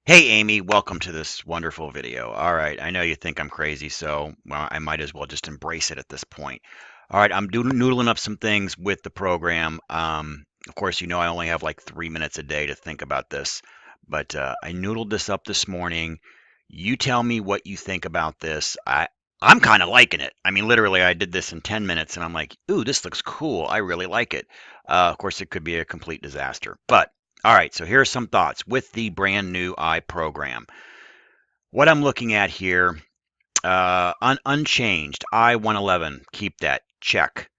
Hey Amy, welcome to this wonderful video. All right, I know you think I'm crazy, so well, I might as well just embrace it at this point. All right, I'm noodling up some things with the program. Of course, you know I only have like 3 minutes a day to think about this, but I noodled this up this morning. You tell me what you think about this. I'm kind of liking it. I mean, literally, I did this in 10 minutes, and I'm like, ooh, this looks cool. I really like it. Of course, it could be a complete disaster, but all right, so here are some thoughts with the brand new iProgram. What I'm looking at here, unchanged, I-111, keep that, check.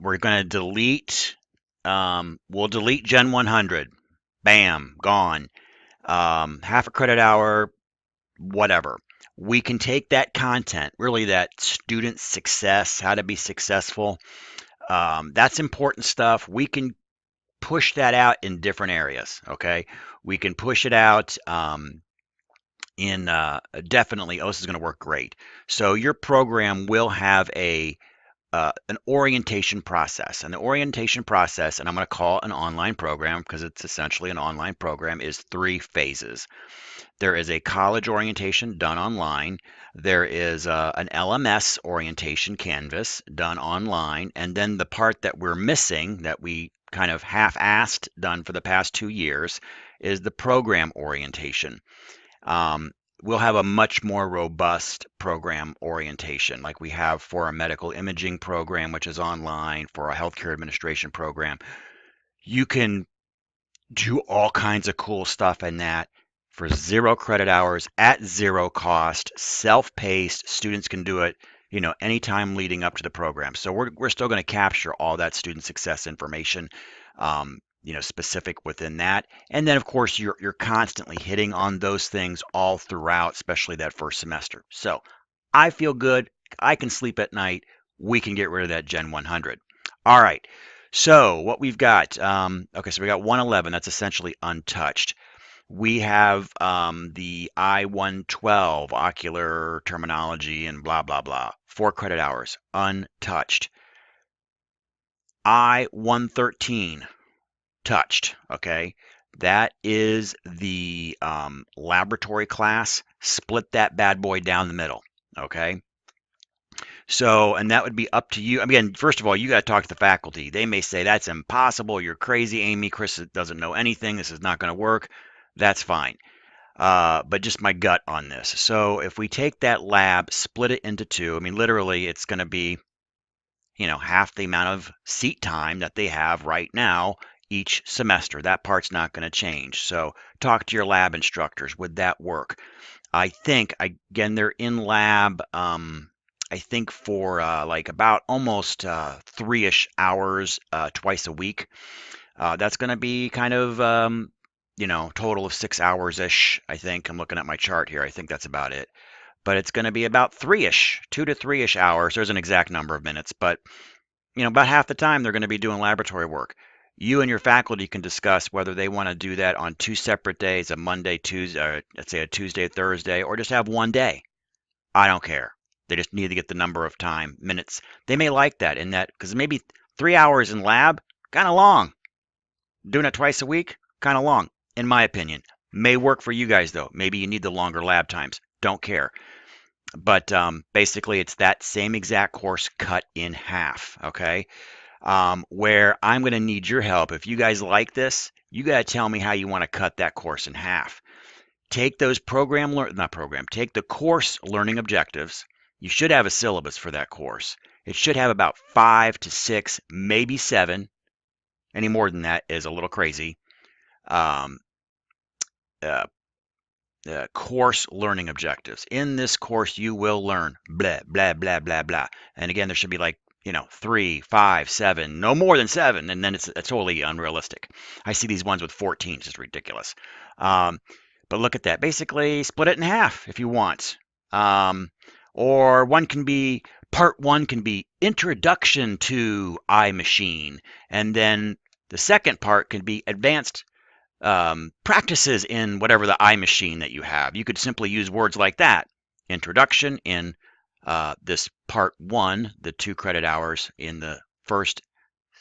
We're going to delete, we'll delete Gen 100. Bam, gone. Half a credit hour, whatever. We can take that content, really that student success, how to be successful. That's important stuff. We can push that out in different areas. Okay, we can push it out in definitely. Oh, this is going to work great. So your program will have a an orientation process, and the orientation process, and I'm going to call it an online program because it's essentially an online program, is three phases. There is a college orientation done online. There is an LMS orientation canvas done online. And then the part that we're missing, that we kind of half-assed done for the past 2 years, is the program orientation. Um, we'll have a much more robust program orientation like we have for a medical imaging program, which is online, for a healthcare administration program. You can do all kinds of cool stuff in that for 0 credit hours at zero cost, self-paced. Students can do it, anytime leading up to the program. So we're still going to capture all that student success information, specific within that. And then of course you're constantly hitting on those things all throughout, especially that first semester. So I feel good. I can sleep at night. We can get rid of that Gen 100. All right. So what we've got, okay, so we got 111. That's essentially untouched. We have the I-112 ocular terminology and blah, blah, blah. 4 credit hours, untouched. I-113, touched. Okay. That is the laboratory class. Split that bad boy down the middle. Okay. So, and that would be up to you. Again, first of all, you got to talk to the faculty. They may say that's impossible. You're crazy, Amy. Chris doesn't know anything. This is not going to work. That's fine. But just my gut on this. So, if we take that lab, split it into two, literally, it's going to be, half the amount of seat time that they have right now each semester. That part's not going to change. So, talk to your lab instructors. Would that work? I think, again, they're in lab. I think for like about almost 3-ish hours twice a week. That's going to be kind of, total of 6 hours ish. I think I'm looking at my chart here. I think that's about it. But it's going to be about 3-ish, 2 to 3-ish hours. There's an exact number of minutes, but about half the time they're going to be doing laboratory work. You and your faculty can discuss whether they want to do that on two separate days, a Monday, Tuesday, or let's say a Tuesday, Thursday, or just have one day. I don't care. They just need to get the number of time, minutes. They may like that in that because maybe 3 hours in lab, kind of long. Doing it twice a week, kind of long, in my opinion. May work for you guys though. Maybe you need the longer lab times. Don't care. But basically, it's that same exact course cut in half. Okay. Where I'm going to need your help. If you guys like this, you got to tell me how you want to cut that course in half. Take those take the course learning objectives. You should have a syllabus for that course. It should have about 5 to 6, maybe 7. Any more than that is a little crazy. Um, uh, Course learning objectives. In this course, you will learn blah, blah, blah, blah, blah. And again, there should be like, 3, 5, 7, no more than 7. And then it's totally unrealistic. I see these ones with 14, it's just ridiculous. Um, but look at that. Basically, split it in half if you want. Um, or part one can be introduction to iMachine. And then the second part can be advanced practices in whatever the iMachine that you have. You could simply use words like that. Introduction in this part one, the 2 credit hours in the first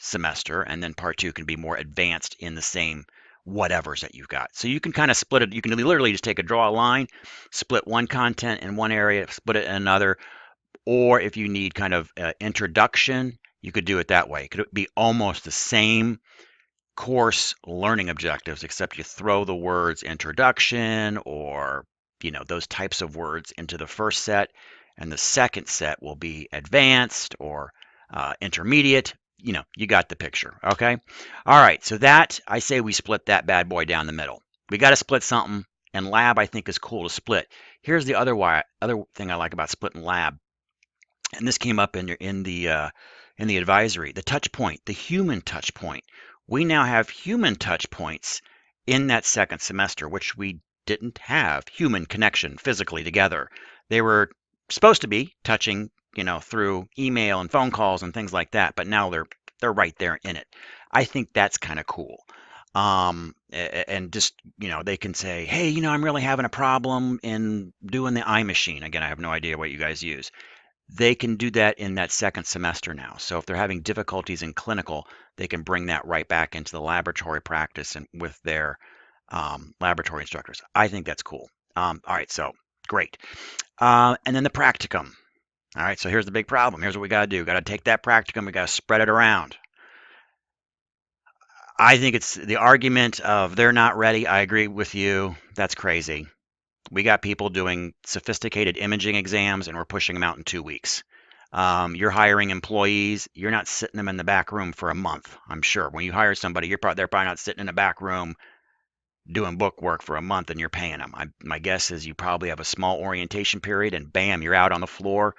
semester, and then part two can be more advanced in the same whatevers that you've got. So you can kind of split it. You can literally just draw a line, split one content in one area, split it in another. Or if you need kind of introduction, you could do it that way. It could be almost the same course learning objectives, except you throw the words introduction or those types of words into the first set, and the second set will be advanced or intermediate. You got the picture. Okay. All right. So that I say we split that bad boy down the middle. We got to split something, and lab I think is cool to split. Here's the other thing I like about splitting lab, and this came up in the advisory, the touch point, the human touch point. We now have human touch points in that second semester, which we didn't have human connection physically together. They were supposed to be touching, through email and phone calls and things like that, but now they're right there in it. I think that's kind of cool. And just, they can say, hey, I'm really having a problem in doing the iMachine. Again, I have no idea what you guys use. They can do that in that second semester now. So if they're having difficulties in clinical, they can bring that right back into the laboratory practice and with their laboratory instructors. I think that's cool. All right, so great. And then the practicum. All right, so here's the big problem. Here's what we got to do. We got to take that practicum. We got to spread it around. I think it's the argument of they're not ready. I agree with you. That's crazy. We got people doing sophisticated imaging exams and we're pushing them out in 2 weeks. You're hiring employees. You're not sitting them in the back room for a month. I'm sure when you hire somebody, they're probably not sitting in a back room doing book work for a month and you're paying them. My guess is you probably have a small orientation period and bam, you're out on the floor.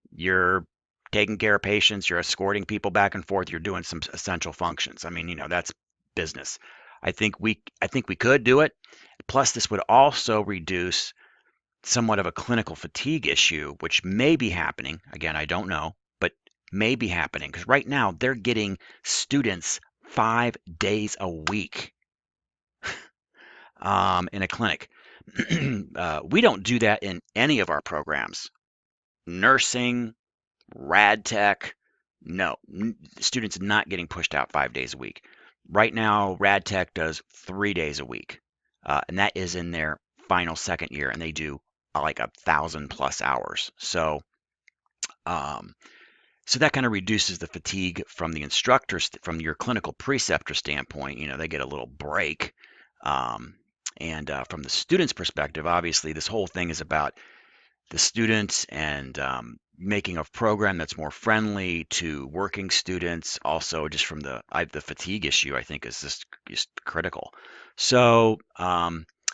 You're taking care of patients. You're escorting people back and forth. You're doing some essential functions. I mean, that's business. I think we could do it. Plus, this would also reduce somewhat of a clinical fatigue issue, which may be happening. Again, I don't know, but may be happening because right now they're getting students 5 days a week in a clinic. We don't do that in any of our programs. Nursing, rad tech, no, students not getting pushed out 5 days a week. Right now, rad tech does 3 days a week, and that is in their final second year, and they do like 1,000+ hours. Um, so that kind of reduces the fatigue from the instructors, from your clinical preceptor standpoint. They get a little break. And from the student's perspective, obviously, this whole thing is about the students and making a program that's more friendly to working students. Also, just from the fatigue issue, I think is just critical. So, all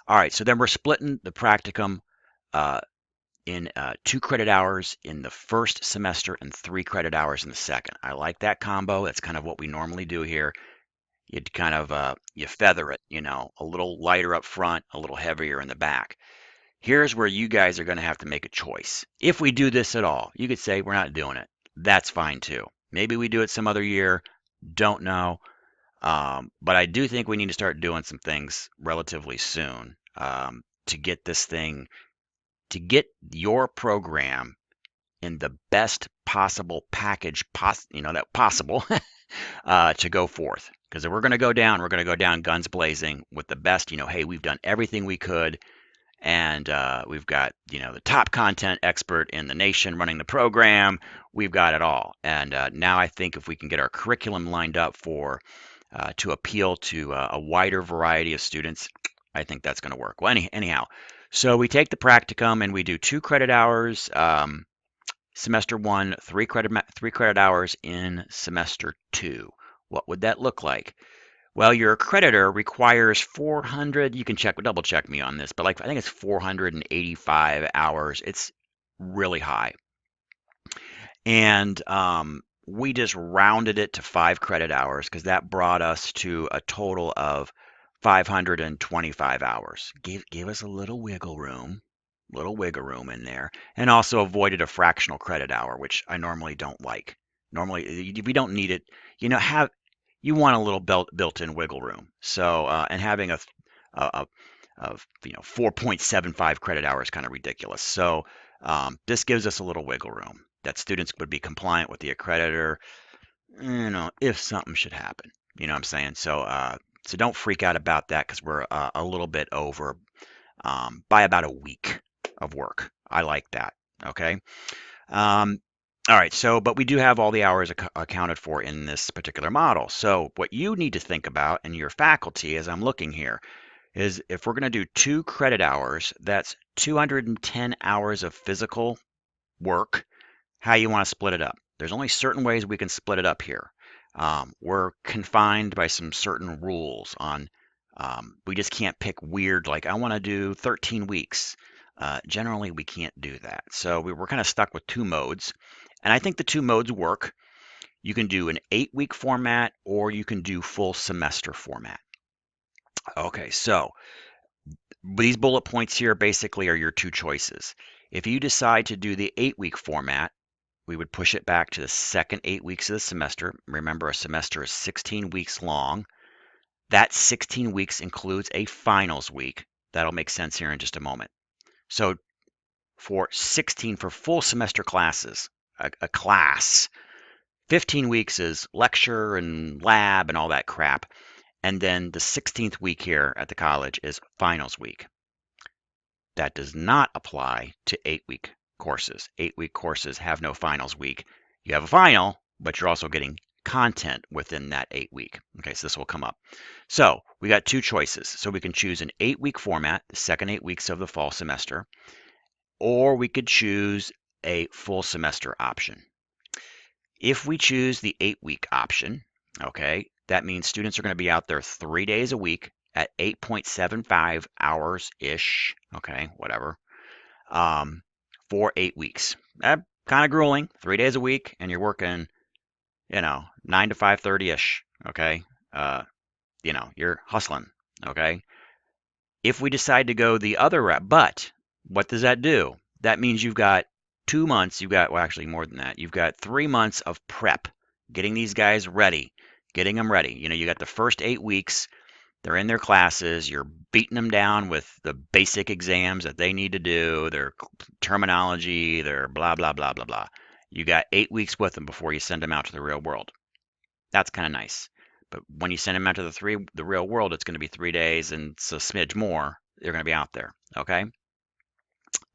right. So then we're splitting the practicum in 2 credit hours in the first semester and 3 credit hours in the second. I like that combo. That's kind of what we normally do here. You'd kind of you feather it, a little lighter up front, a little heavier in the back. Here's where you guys are going to have to make a choice. If we do this at all, you could say we're not doing it. That's fine too. Maybe we do it some other year. Don't know. But I do think we need to start doing some things relatively soon to get this thing, to get your program in the best possible package, that possible to go forth. Because if we're going to go down, we're going to go down guns blazing with the best. Hey, we've done everything we could. And we've got, the top content expert in the nation running the program. We've got it all. And now I think if we can get our curriculum lined up to appeal to a wider variety of students, I think that's going to work. Well, anyhow, so we take the practicum and we do 2 credit hours. Semester 1, 3 credit hours in semester 2. What would that look like? Well, your accreditor requires 400. You can double check me on this, but I think it's 485 hours. It's really high. And we just rounded it to 5 credit hours because that brought us to a total of 525 hours. Gave us a little wiggle room in there, and also avoided a fractional credit hour, which I normally don't like. Normally, we don't need it. You want a little built-in wiggle room. So, and having a 4.75 credit hour is kind of ridiculous. So, this gives us a little wiggle room that students would be compliant with the accreditor, if something should happen. You know what I'm saying? So, So don't freak out about that because we're a little bit over by about a week of work. I like that. Okay. Um, all right. So, but we do have all the hours accounted for in this particular model. So what you need to think about and your faculty, as I'm looking here, is if we're going to do 2 credit hours, that's 210 hours of physical work, how you want to split it up. There's only certain ways we can split it up here. We're confined by some certain rules on, we just can't pick weird, like I want to do 13 weeks. Generally, we can't do that. So we're kind of stuck with 2 modes. And I think the 2 modes work. You can do an 8-week format or you can do full semester format. Okay, so these bullet points here basically are your 2 choices. If you decide to do the 8-week format, we would push it back to the second 8 weeks of the semester. Remember, a semester is 16 weeks long. That 16 weeks includes a finals week. That'll make sense here in just a moment. So for 16 for full semester classes, a class, 15 weeks is lecture and lab and all that crap. And then the 16th week here at the college is finals week. That does not apply to 8-week courses. 8-week courses have no finals week. You have a final, but you're also getting content within that 8-week. Okay, so this will come up. So we got 2 choices. So we can choose an 8-week format, the second 8 weeks of the fall semester, or we could choose a full semester option. If we choose the 8-week option, okay, that means students are going to be out there 3 days a week at 8.75 hours-ish, okay, whatever, for 8 weeks. Kind of grueling, 3 days a week, and you're working, 9 to 5:30-ish, okay? You're hustling, okay? If we decide to go the other route, but what does that do? That means you've got 2 months, well, actually more than that. You've got 3 months of prep, getting these guys ready, getting them ready. You got the first 8 weeks, they're in their classes, you're beating them down with the basic exams that they need to do, their terminology, their blah, blah, blah, blah, blah. You got 8 weeks with them before you send them out to the real world. That's kind of nice. But when you send them out to the real world, it's going to be 3 days and it's a smidge more. They're going to be out there. Okay.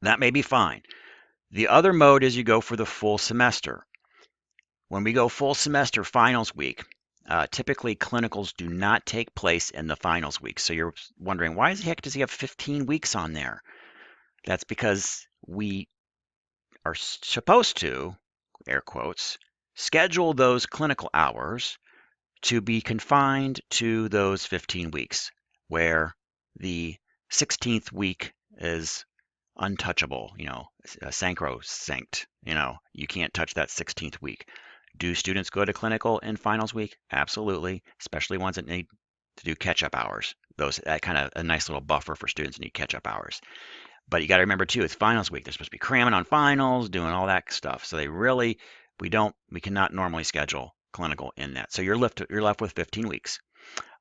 That may be fine. The other mode is you go for the full semester. When we go full semester finals week, typically clinicals do not take place in the finals week. So you're wondering, why the heck does he have 15 weeks on there? That's because we are supposed to, air quotes, schedule those clinical hours to be confined to those 15 weeks, where the 16th week is untouchable, sacrosanct. You can't touch that 16th week. Do students go to clinical in finals week? Absolutely, especially ones that need to do catch-up hours. That kind of a nice little buffer for students that need catch-up hours. But you got to remember too, it's finals week. They're supposed to be cramming on finals, doing all that stuff. So we cannot normally schedule clinical in that. So you're left with 15 weeks.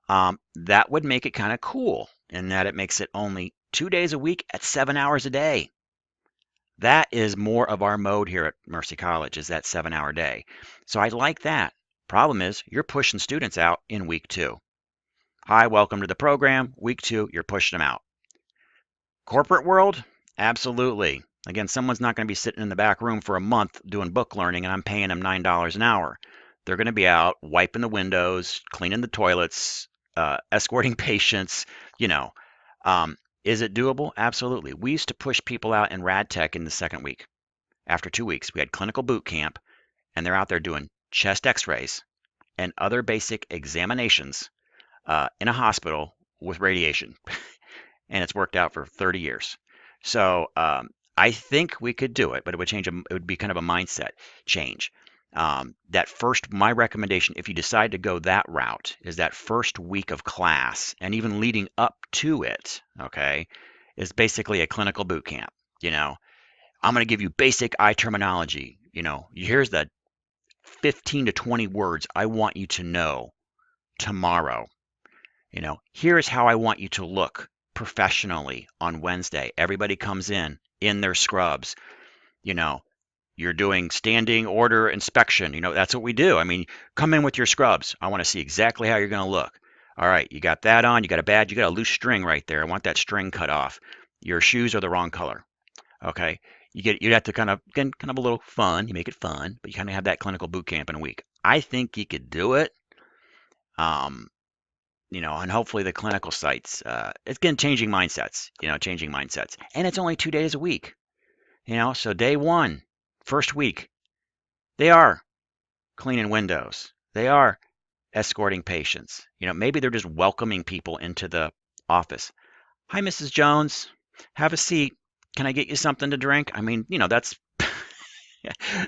That would make it kind of cool in that it makes it only 2 days a week at 7 hours a day. That is more of our mode here at Mercy College, is that 7-hour day. So I like that. Problem is, you're pushing students out in week 2. Hi, welcome to the program. Week 2, you're pushing them out. Corporate world? Absolutely. Again, someone's not going to be sitting in the back room for a month doing book learning and I'm paying them $9 an hour. They're going to be out wiping the windows, cleaning the toilets, escorting patients, Is it doable? Absolutely. We used to push people out in rad tech in the second week. After 2 weeks, we had clinical boot camp, and they're out there doing chest x-rays and other basic examinations in a hospital with radiation. And it's worked out for 30 years. So I think we could do it, but it would be kind of a mindset change. My recommendation, if you decide to go that route, is that first week of class and even leading up to it, okay, is basically a clinical boot camp. I'm going to give you basic eye terminology. Here's the 15 to 20 words I want you to know tomorrow. Here's how I want you to look professionally on Wednesday. Everybody comes in their scrubs. You're doing standing order inspection. That's what we do. I mean, come in with your scrubs. I want to see exactly how you're going to look. All right, you got that on. You got a badge. You got a loose string right there. I want that string cut off. Your shoes are the wrong color. Okay, you have to kind of again kind of a little fun. You make it fun, but you kind of have that clinical boot camp in a week. I think you could do it. Um, and hopefully the clinical sites. It's again changing mindsets. Changing mindsets, and it's only 2 days a week. So day one, first week, they are cleaning windows. They are escorting patients. Maybe they're just welcoming people into the office. Hi, Mrs. Jones. Have a seat. Can I get you something to drink? I mean, that's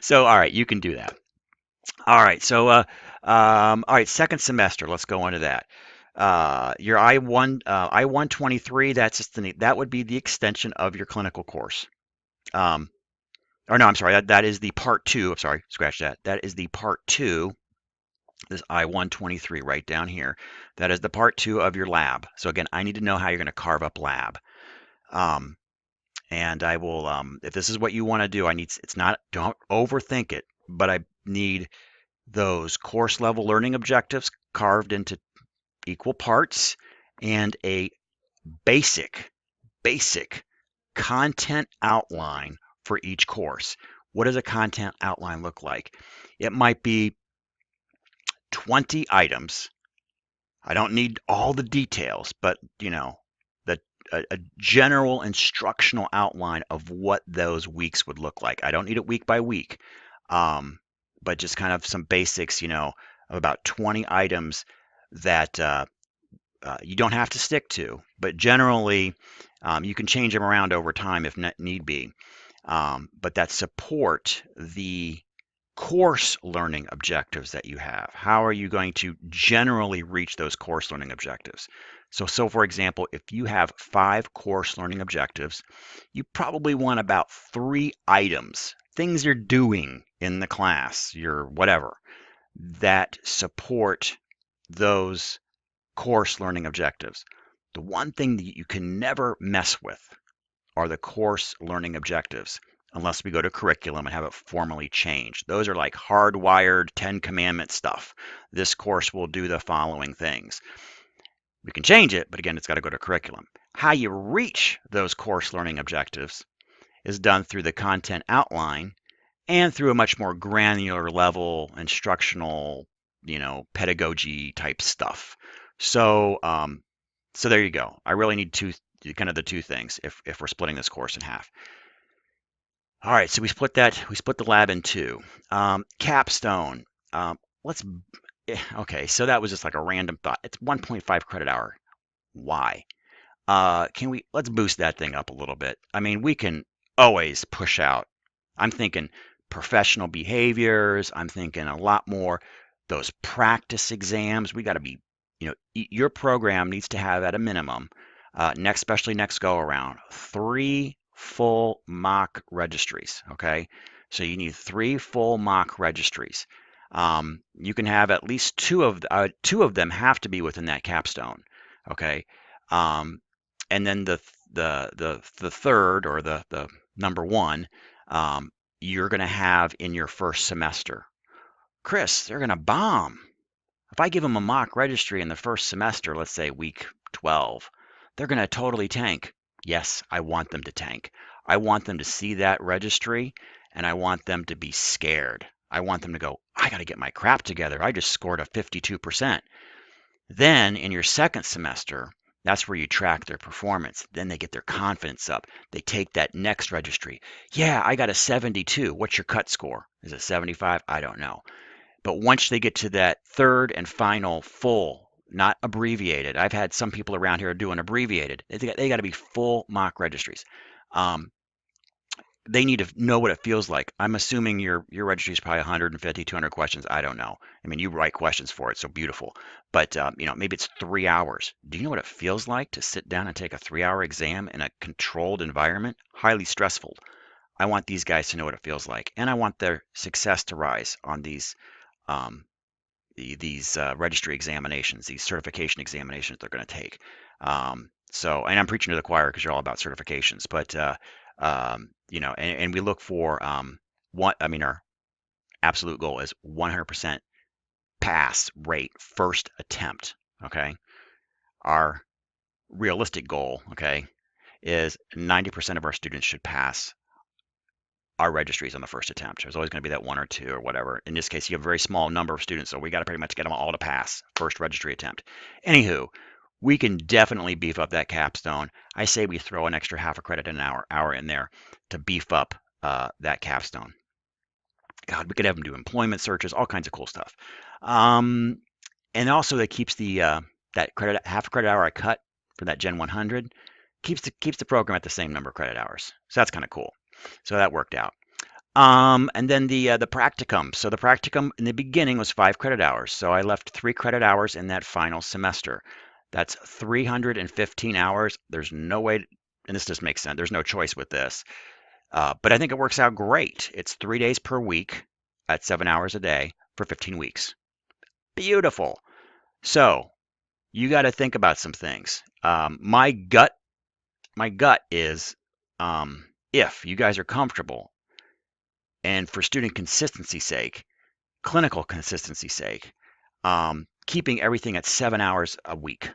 so. All right, you can do that. All right, so all right, second semester. Let's go into that. Your I-123. That's just that would be the extension of your clinical course. Or no, I'm sorry. That is the part two. I'm sorry. Scratch that. That is the part two. This I-123 right down here. That is the part two of your lab. So again, I need to know how you're going to carve up lab. And I will, if this is what you want to do, it's not, don't overthink it, but I need those course level learning objectives carved into equal parts and a basic, basic content outline for each course. What does a content outline look like? It might be 20 items. I don't need all the details, but the a general instructional outline of what those weeks would look like. I don't need it week by week, but just kind of some basics, of about 20 items that you don't have to stick to, but generally you can change them around over time if need be. But that support the course learning objectives that you have. How are you going to generally reach those course learning objectives? So for example, if you have 5 course learning objectives, you probably want about 3 items, things you're doing in the class, your whatever, that support those course learning objectives. The one thing that you can never mess with are the course learning objectives unless we go to curriculum and have it formally changed. Those are like hardwired 10 commandment stuff. This course will do the following things. We can change it, but again, it's got to go to curriculum. How you reach those course learning objectives is done through the content outline and through a much more granular level instructional, pedagogy type stuff. So there you go. I really need the two things if we're splitting this course in half. All right, so we split the lab in two. Capstone. Let's Okay, so that was just like a random thought. It's 1.5 credit hour. Why? Let's boost that thing up a little bit. I mean, we can always push out. I'm thinking professional behaviors. I'm thinking a lot more those practice exams. We got to be, your program needs to have at a minimum, especially next go around, 3 full mock registries. Okay, so you need 3 full mock registries. You can have at least two of them have to be within that capstone. Okay. And then the third, or the number one, you're going to have in your first semester. Chris, they're going to bomb. If I give them a mock registry in the first semester, let's say week 12, they're going to totally tank. Yes, I want them to tank. I want them to see that registry, and I want them to be scared. I want them to go, I got to get my crap together. I just scored a 52%. Then in your second semester, that's where you track their performance. Then they get their confidence up. They take that next registry. Yeah, I got a 72. What's your cut score? Is it 75? I don't know. But once they get to that third and final full, not abbreviated. I've had some people around here doing abbreviated. They got to be full mock registries. They need to know what it feels like. I'm assuming your registry is probably 150, 200 questions. I don't know. I mean, you write questions for it, so beautiful. But maybe it's 3 hours. Do you know what it feels like to sit down and take a 3-hour exam in a controlled environment? Highly stressful. I want these guys to know what it feels like, and I want their success to rise on these registry examinations, these certification examinations they're going to take. And I'm preaching to the choir because you're all about certifications, but and we look for our absolute goal is 100% pass rate first attempt. Okay, our realistic goal, okay, is 90% of our students should pass our registries on the first attempt. There's always going to be that one or two or whatever. In this case, you have a very small number of students, so we got to pretty much get them all to pass first registry attempt. Anywho, we can definitely beef up that capstone. I say we throw an extra half a credit an hour in there to beef up that capstone. God, we could have them do employment searches, all kinds of cool stuff. Um, and also that keeps the that credit half a credit hour I cut for that Gen 100 keeps the program at the same number of credit hours. So that's kind of cool. So that worked out. And then the practicum. So the practicum in the beginning was 5 credit hours. So I left 3 credit hours in that final semester. That's 315 hours. There's no way, and this just makes sense. There's no choice with this. But I think it works out great. It's 3 days per week at 7 hours a day for 15 weeks. Beautiful. So you got to think about some things. My gut is, if you guys are comfortable, and for student consistency's sake, clinical consistency's sake, keeping everything at 7 hours a week.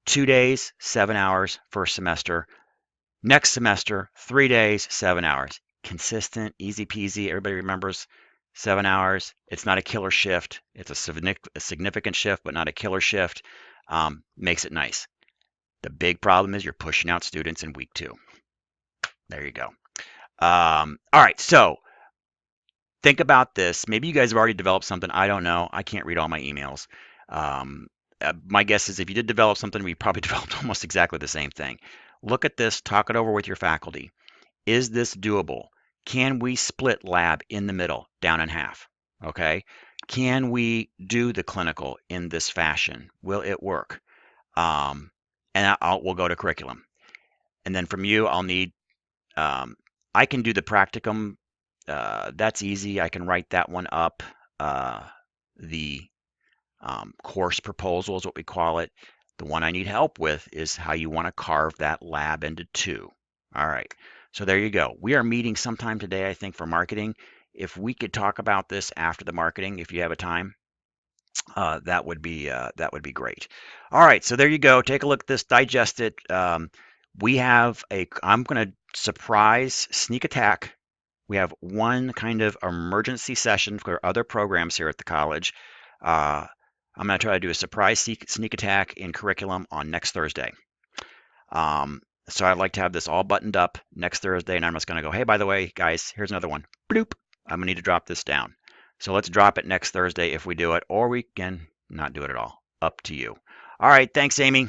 2 days, 7 hours first semester. Next semester, 3 days, 7 hours. Consistent, easy peasy. Everybody remembers 7 hours. It's not a killer shift. It's a significant shift, but not a killer shift. Makes it nice. The big problem is you're pushing out students in week 2. There you go. All right, so think about this. Maybe you guys have already developed something. I don't know. I can't read all my emails. My guess is if you did develop something, we probably developed almost exactly the same thing. Look at this, talk it over with your faculty. Is this doable? Can we split lab in the middle, down in half? Okay. Can we do the clinical in this fashion? Will it work? And we'll go to curriculum. And then from you, I'll need, I can do the practicum. That's easy. I can write that one up. The course proposal is what we call it. The one I need help with is how you want to carve that lab into 2. All right. So there you go. We are meeting sometime today, I think, for marketing. If we could talk about this after the marketing, if you have a time, that would be great. All right. So there you go. Take a look at this, digest it. I'm going to surprise sneak attack. We have one kind of emergency session for other programs here at the college. I'm going to try to do a surprise sneak attack in curriculum on next Thursday. So I'd like to have this all buttoned up next Thursday, and I'm just going to go, hey, by the way, guys, here's another one. Bloop. I'm going to need to drop this down. So let's drop it next Thursday if we do it, or we can not do it at all. Up to you. All right. Thanks, Amy.